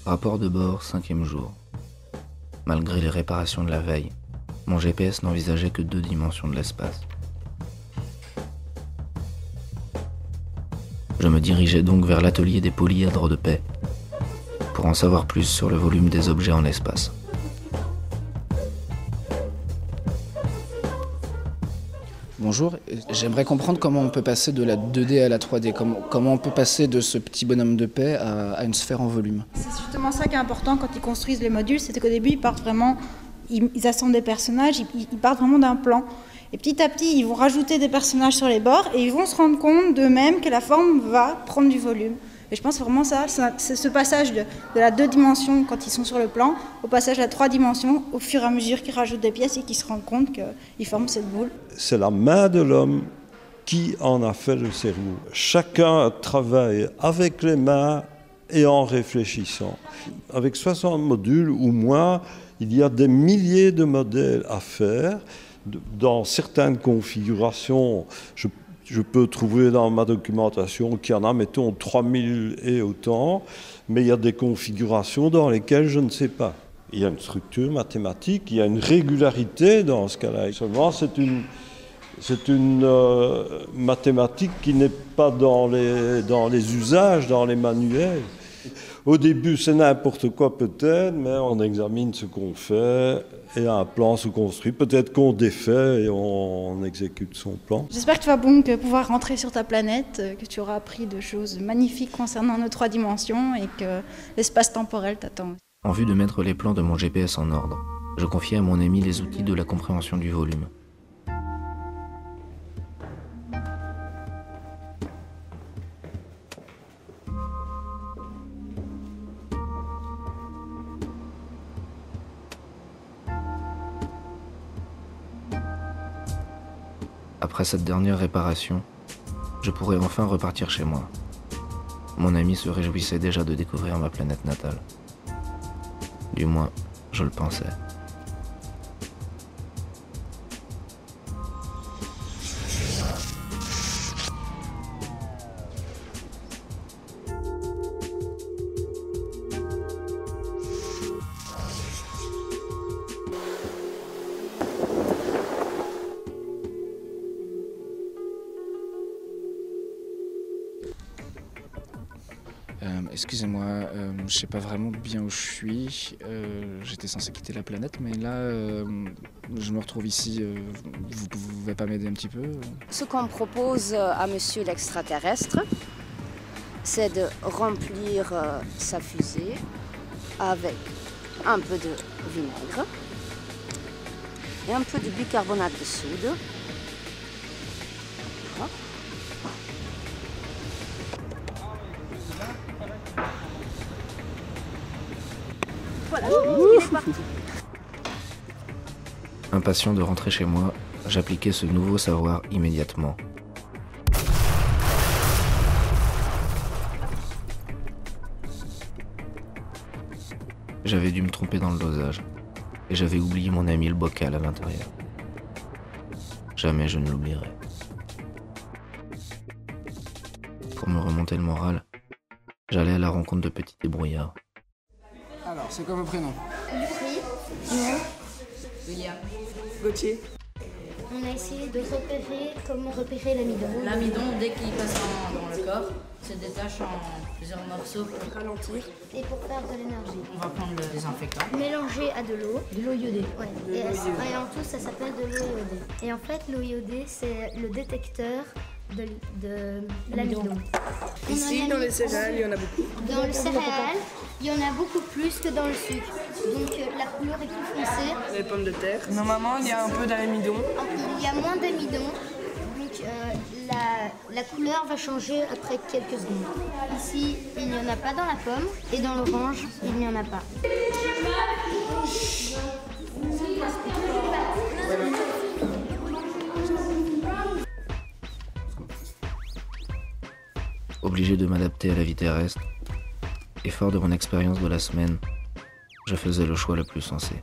Rapport de bord, 5e jour. Malgré les réparations de la veille, mon GPS n'envisageait que 2 dimensions de l'espace. Je me dirigeais donc vers l'atelier des polyèdres de paix, pour en savoir plus sur le volume des objets en espace. Bonjour, j'aimerais comprendre comment on peut passer de la 2D à la 3D, comment on peut passer de ce petit bonhomme de paix à une sphère en volume. C'est justement ça qui est important quand ils construisent les modules, c'est qu'au début ils assemblent des personnages, ils partent vraiment d'un plan. Et petit à petit, ils vont rajouter des personnages sur les bords et ils vont se rendre compte d'eux-mêmes que la forme va prendre du volume. Et je pense vraiment c'est ce passage de la 2 dimensions quand ils sont sur le plan, au passage à la 3 dimensions, au fur et à mesure qu'ils rajoutent des pièces et qu'ils se rendent compte qu'ils forment cette boule. C'est la main de l'homme qui en a fait le cerveau. Chacun travaille avec les mains et en réfléchissant. Avec 60 modules ou moins, il y a des milliers de modèles à faire. Dans certaines configurations, je peux trouver dans ma documentation qu'il y en a, mettons, 3000 et autant, mais il y a des configurations dans lesquelles je ne sais pas. Il y a une structure mathématique, il y a une régularité dans ce cas-là. Seulement, c'est une mathématique qui n'est pas dans les usages, dans les manuels. Au début, c'est n'importe quoi peut-être, mais on examine ce qu'on fait et un plan se construit. Peut-être qu'on défait et on exécute son plan. J'espère que tu vas donc pouvoir rentrer sur ta planète, que tu auras appris de choses magnifiques concernant nos 3 dimensions et que l'espace temporel t'attend. En vue de mettre les plans de mon GPS en ordre, je confiais à mon ami les outils de la compréhension du volume. Après cette dernière réparation, je pourrais enfin repartir chez moi. Mon ami se réjouissait déjà de découvrir ma planète natale. Du moins, je le pensais. Excusez-moi, je sais pas vraiment bien où je suis. J'étais censé quitter la planète, mais là, je me retrouve ici. Vous pouvez pas m'aider un petit peu? Ce qu'on propose à monsieur l'extraterrestre, c'est de remplir sa fusée avec un peu de vinaigre et un peu de bicarbonate de soude. Voilà, il est parti. Impatient de rentrer chez moi, j'appliquais ce nouveau savoir immédiatement. J'avais dû me tromper dans le dosage, et j'avais oublié mon ami le bocal à l'intérieur. Jamais je ne l'oublierai. Pour me remonter le moral, j'allais à la rencontre de petits débrouillards. Alors, c'est quoi vos prénoms? Lucie, Simon, William, Gauthier. on a essayé de comment repérer l'amidon. L'amidon, dès qu'il passe dans le corps, se détache en plusieurs morceaux pour Ralentir. Et pour faire de l'énergie. On va prendre le désinfectant. Mélanger à de l'eau. De l'eau iodée. Ouais. Et en tout, ça s'appelle de l'eau iodée. Et en fait, l'eau iodée, c'est le détecteur de l'amidon. Ici, dans les céréales, il y en a beaucoup. Dans le céréal, il y en a beaucoup plus que dans le sucre. Donc la couleur est plus foncée. Les pommes de terre. Normalement, il y a un peu d'amidon. Il y a moins d'amidon. Donc la couleur va changer après quelques secondes. Ici, il n'y en a pas dans la pomme. Et dans l'orange, il n'y en a pas. Obligé de m'adapter à la vie terrestre, et fort de mon expérience de la semaine, je faisais le choix le plus sensé.